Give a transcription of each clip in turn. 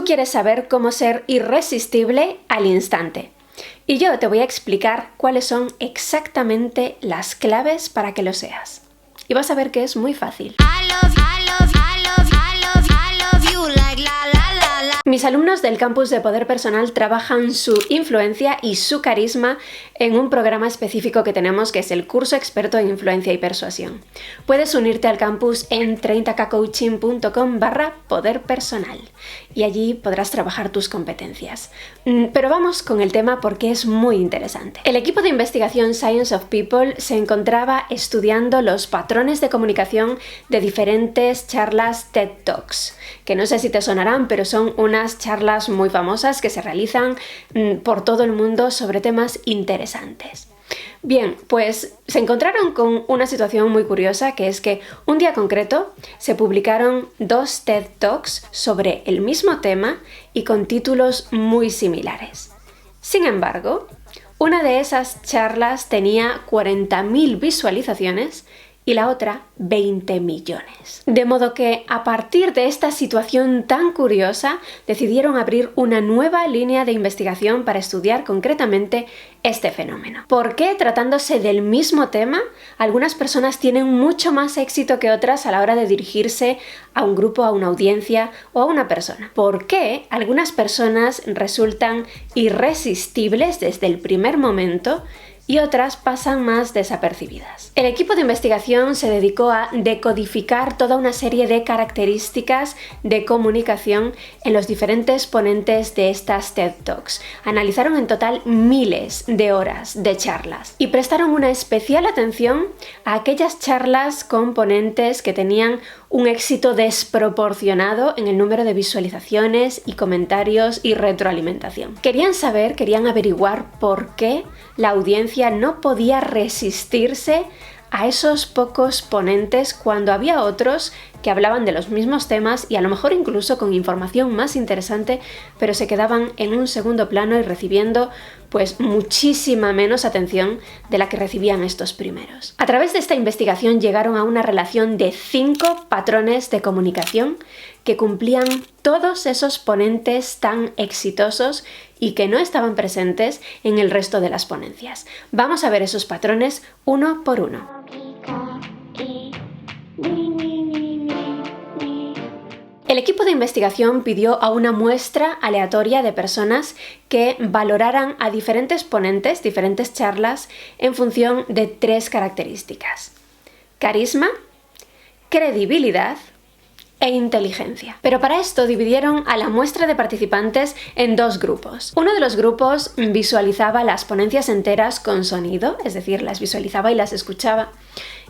Tú quieres saber cómo ser irresistible al instante. Y yo te voy a explicar cuáles son exactamente las claves para que lo seas. Y vas a ver que es muy fácil. Mis alumnos del campus de Poder Personal trabajan su influencia y su carisma en un programa específico que tenemos, que es el curso experto en influencia y persuasión. Puedes unirte al campus en 30kcoaching.com/poderpersonal y allí podrás trabajar tus competencias. Pero vamos con el tema porque es muy interesante. El equipo de investigación Science of People se encontraba estudiando los patrones de comunicación de diferentes charlas TED Talks, que no sé si te sonarán, pero son unas charlas muy famosas que se realizan por todo el mundo sobre temas interesantes. Bien, pues se encontraron con una situación muy curiosa, que es que un día concreto se publicaron 2 TED Talks sobre el mismo tema y con títulos muy similares. Sin embargo, una de esas charlas tenía 40.000 visualizaciones y la otra 20 millones. De modo que, a partir de esta situación tan curiosa, decidieron abrir una nueva línea de investigación para estudiar concretamente este fenómeno. ¿Por qué, tratándose del mismo tema, algunas personas tienen mucho más éxito que otras a la hora de dirigirse a un grupo, a una audiencia o a una persona? ¿Por qué algunas personas resultan irresistibles desde el primer momento y otras pasan más desapercibidas? El equipo de investigación se dedicó a decodificar toda una serie de características de comunicación en los diferentes ponentes de estas TED Talks. Analizaron en total miles de horas de charlas y prestaron una especial atención a aquellas charlas con ponentes que tenían un éxito desproporcionado en el número de visualizaciones y comentarios y retroalimentación. Querían averiguar por qué la audiencia no podía resistirse a esos pocos ponentes cuando había otros que hablaban de los mismos temas y a lo mejor incluso con información más interesante, pero se quedaban en un segundo plano y recibiendo pues muchísima menos atención de la que recibían estos primeros. A través de esta investigación llegaron a una relación de 5 patrones de comunicación que cumplían todos esos ponentes tan exitosos y que no estaban presentes en el resto de las ponencias. Vamos a ver esos patrones uno por uno. El equipo de investigación pidió a una muestra aleatoria de personas que valoraran a diferentes ponentes, diferentes charlas, en función de 3 características: carisma, credibilidad e inteligencia. Pero para esto dividieron a la muestra de participantes en 2 grupos. Uno de los grupos visualizaba las ponencias enteras con sonido, es decir, las visualizaba y las escuchaba.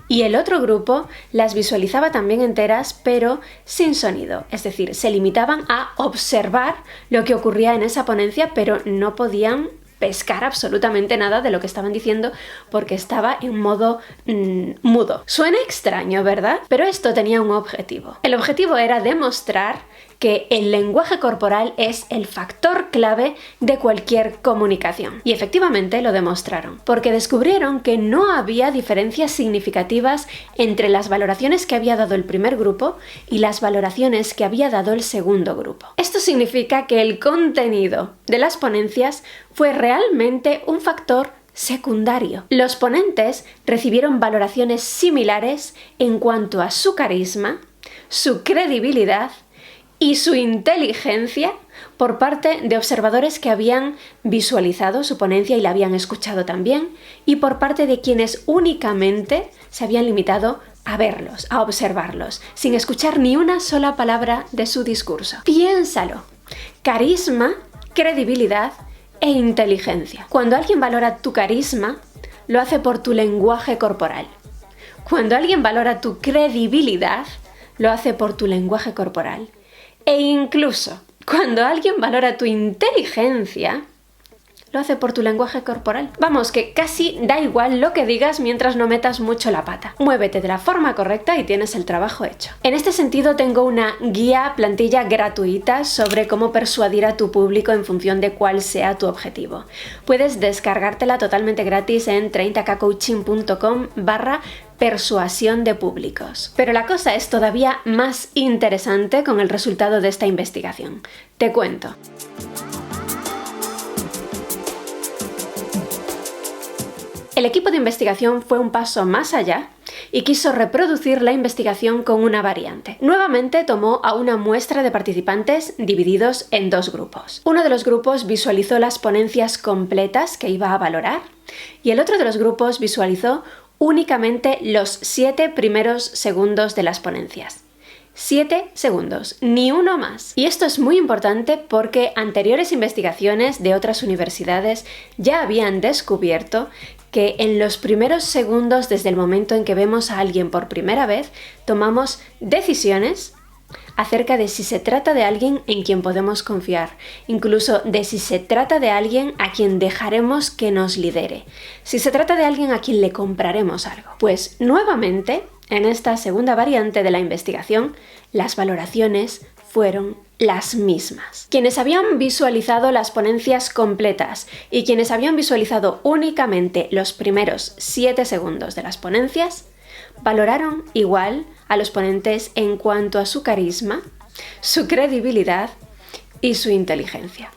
Y el otro grupo las visualizaba también enteras, pero sin sonido, es decir, se limitaban a observar lo que ocurría en esa ponencia, pero no podían pescar absolutamente nada de lo que estaban diciendo porque estaba en modo mudo. Suena extraño, ¿verdad? Pero esto tenía un objetivo. El objetivo era demostrar que el lenguaje corporal es el factor clave de cualquier comunicación. Y efectivamente lo demostraron, porque descubrieron que no había diferencias significativas entre las valoraciones que había dado el primer grupo y las valoraciones que había dado el segundo grupo. Esto significa que el contenido de las ponencias fue realmente un factor secundario. Los ponentes recibieron valoraciones similares en cuanto a su carisma, su credibilidad y su inteligencia por parte de observadores que habían visualizado su ponencia y la habían escuchado también, y por parte de quienes únicamente se habían limitado a verlos, a observarlos, sin escuchar ni una sola palabra de su discurso. Piénsalo. Carisma, credibilidad e inteligencia. Cuando alguien valora tu carisma, lo hace por tu lenguaje corporal. Cuando alguien valora tu credibilidad, lo hace por tu lenguaje corporal. E incluso cuando alguien valora tu inteligencia, lo hace por tu lenguaje corporal. Vamos, que casi da igual lo que digas mientras no metas mucho la pata. Muévete de la forma correcta y tienes el trabajo hecho. En este sentido, tengo una guía plantilla gratuita sobre cómo persuadir a tu público en función de cuál sea tu objetivo. Puedes descargártela totalmente gratis en 30kcoaching.com/ persuasión de públicos. Pero la cosa es todavía más interesante con el resultado de esta investigación. Te cuento. El equipo de investigación fue un paso más allá y quiso reproducir la investigación con una variante. Nuevamente tomó a una muestra de participantes divididos en dos grupos. Uno de los grupos visualizó las ponencias completas que iba a valorar y el otro de los grupos visualizó únicamente los 7 primeros segundos de las ponencias. 7 segundos, ni uno más. Y esto es muy importante porque anteriores investigaciones de otras universidades ya habían descubierto que en los primeros segundos desde el momento en que vemos a alguien por primera vez, tomamos decisiones acerca de si se trata de alguien en quien podemos confiar, incluso de si se trata de alguien a quien dejaremos que nos lidere, si se trata de alguien a quien le compraremos algo. Pues nuevamente, en esta segunda variante de la investigación, las valoraciones fueron las mismas. Quienes habían visualizado las ponencias completas y quienes habían visualizado únicamente los primeros 7 segundos de las ponencias, valoraron igual a los ponentes en cuanto a su carisma, su credibilidad y su inteligencia.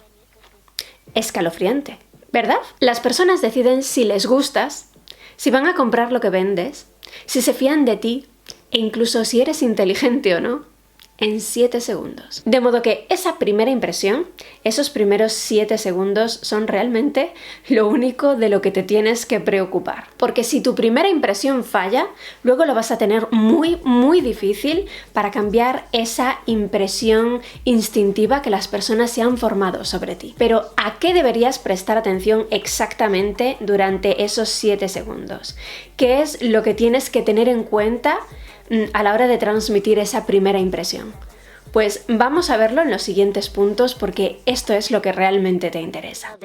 Escalofriante, ¿verdad? Las personas deciden si les gustas, si van a comprar lo que vendes, si se fían de ti e incluso si eres inteligente o no, en 7 segundos. De modo que esa primera impresión, esos primeros 7 segundos son realmente lo único de lo que te tienes que preocupar. Porque si tu primera impresión falla, luego lo vas a tener muy difícil para cambiar esa impresión instintiva que las personas se han formado sobre ti. Pero ¿a qué deberías prestar atención exactamente durante esos 7 segundos? ¿Qué es lo que tienes que tener en cuenta a la hora de transmitir esa primera impresión? Pues vamos a verlo en los siguientes puntos porque esto es lo que realmente te interesa.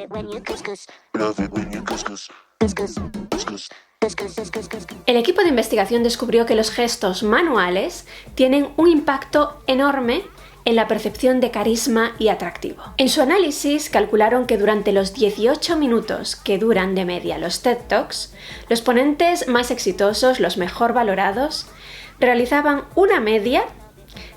El equipo de investigación descubrió que los gestos manuales tienen un impacto enorme en la percepción de carisma y atractivo. En su análisis calcularon que durante los 18 minutos que duran de media los TED Talks, los ponentes más exitosos, los mejor valorados, realizaban una media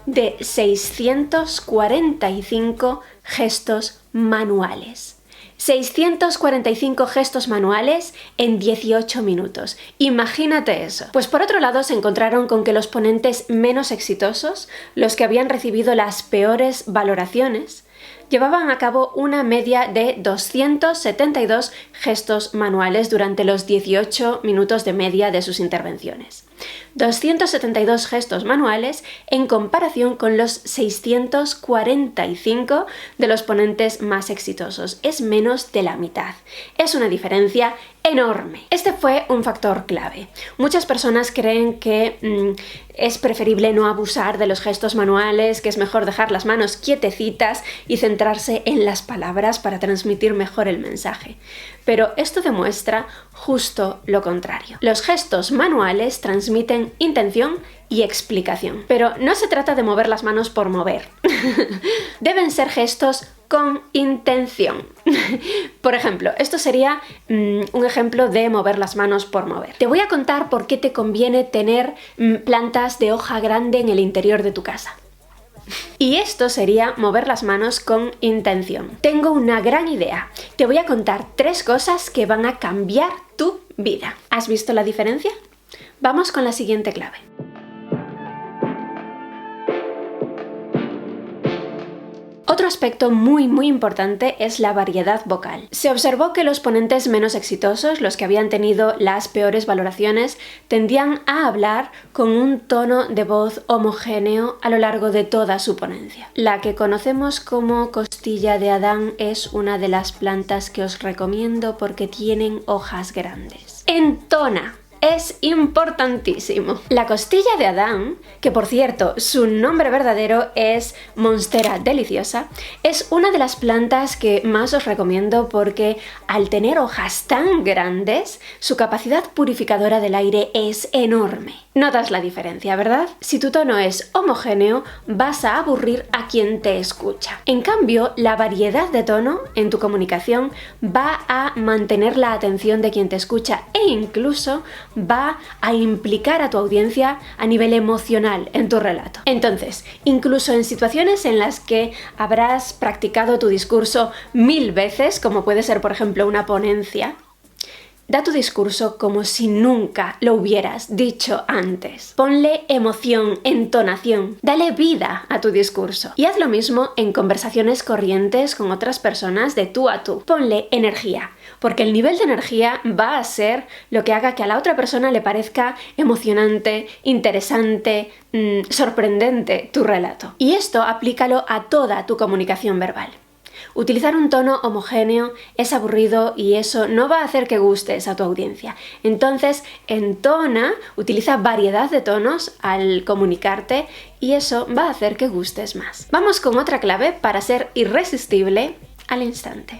de 645 gestos manuales. 645 gestos manuales en 18 minutos. Imagínate eso. Pues por otro lado se encontraron con que los ponentes menos exitosos, los que habían recibido las peores valoraciones, llevaban a cabo una media de 272 gestos manuales durante los 18 minutos de media de sus intervenciones. 272 gestos manuales en comparación con los 645 de los ponentes más exitosos. Es menos de la mitad. Es una diferencia enorme. Este fue un factor clave. Muchas personas creen que es preferible no abusar de los gestos manuales, que es mejor dejar las manos quietecitas y centrarse en las palabras para transmitir mejor el mensaje. Pero esto demuestra justo lo contrario. Los gestos manuales transmiten intención y explicación. Pero no se trata de mover las manos por mover. Deben ser gestos con intención. Por ejemplo, esto sería un ejemplo de mover las manos por mover. Te voy a contar por qué te conviene tener plantas de hoja grande en el interior de tu casa. Y esto sería mover las manos con intención. Tengo una gran idea. Te voy a contar 3 cosas que van a cambiar tu vida. ¿Has visto la diferencia? Vamos con la siguiente clave. Otro aspecto muy importante es la variedad vocal. Se observó que los ponentes menos exitosos, los que habían tenido las peores valoraciones, tendían a hablar con un tono de voz homogéneo a lo largo de toda su ponencia. La que conocemos como costilla de Adán es una de las plantas que os recomiendo porque tienen hojas grandes. Entona. Es importantísimo. La costilla de Adán, que por cierto su nombre verdadero es Monstera deliciosa, es una de las plantas que más os recomiendo porque al tener hojas tan grandes, su capacidad purificadora del aire es enorme. Notas la diferencia, ¿verdad? Si tu tono es homogéneo, vas a aburrir a quien te escucha. En cambio, la variedad de tono en tu comunicación va a mantener la atención de quien te escucha e incluso va a implicar a tu audiencia a nivel emocional en tu relato. Entonces, incluso en situaciones en las que habrás practicado tu discurso 1000 veces, como puede ser por ejemplo una ponencia, da tu discurso como si nunca lo hubieras dicho antes. Ponle emoción, entonación, dale vida a tu discurso. Y haz lo mismo en conversaciones corrientes con otras personas de tú a tú. Ponle energía, porque el nivel de energía va a ser lo que haga que a la otra persona le parezca emocionante, interesante, sorprendente tu relato. Y esto aplícalo a toda tu comunicación verbal. Utilizar un tono homogéneo es aburrido y eso no va a hacer que gustes a tu audiencia. Entonces, utiliza variedad de tonos al comunicarte y eso va a hacer que gustes más. Vamos con otra clave para ser irresistible al instante.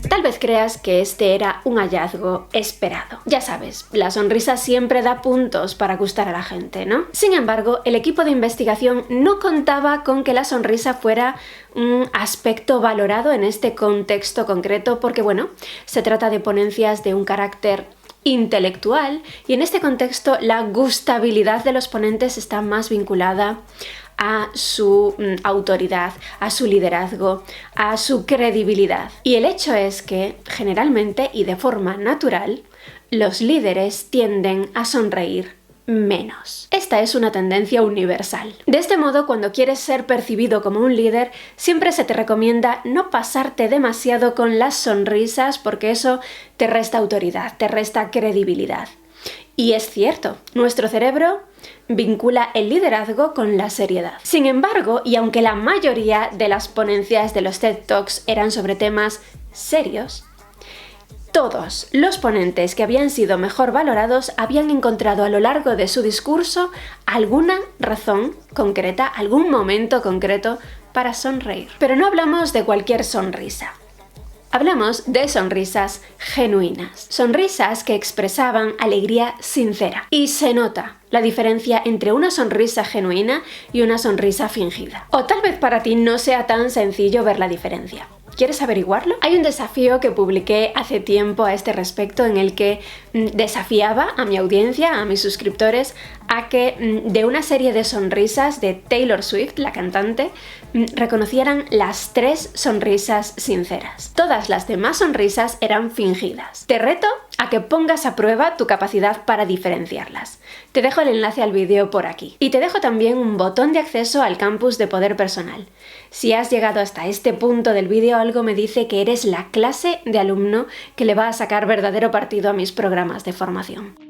Tal vez creas que este era un hallazgo esperado. Ya sabes, la sonrisa siempre da puntos para gustar a la gente, ¿no? Sin embargo, el equipo de investigación no contaba con que la sonrisa fuera un aspecto valorado en este contexto concreto porque, bueno, se trata de ponencias de un carácter intelectual y en este contexto la gustabilidad de los ponentes está más vinculada a su autoridad, a su liderazgo, a su credibilidad. Y el hecho es que, generalmente y de forma natural, los líderes tienden a sonreír menos. Esta es una tendencia universal. De este modo, cuando quieres ser percibido como un líder, siempre se te recomienda no pasarte demasiado con las sonrisas porque eso te resta autoridad, te resta credibilidad. Y es cierto, nuestro cerebro vincula el liderazgo con la seriedad. Sin embargo, y aunque la mayoría de las ponencias de los TED Talks eran sobre temas serios, todos los ponentes que habían sido mejor valorados habían encontrado a lo largo de su discurso alguna razón concreta, algún momento concreto para sonreír. Pero no hablamos de cualquier sonrisa. Hablamos de sonrisas genuinas, sonrisas que expresaban alegría sincera. Y se nota la diferencia entre una sonrisa genuina y una sonrisa fingida. O tal vez para ti no sea tan sencillo ver la diferencia. ¿Quieres averiguarlo? Hay un desafío que publiqué hace tiempo a este respecto en el que desafiaba a mi audiencia, a mis suscriptores, a que de una serie de sonrisas de Taylor Swift, la cantante, reconocieran las 3 sonrisas sinceras. Todas las demás sonrisas eran fingidas. Te reto a que pongas a prueba tu capacidad para diferenciarlas. Te dejo el enlace al vídeo por aquí. Y te dejo también un botón de acceso al campus de Poder Personal. Si has llegado hasta este punto del vídeo, algo me dice que eres la clase de alumno que le va a sacar verdadero partido a mis programas de formación.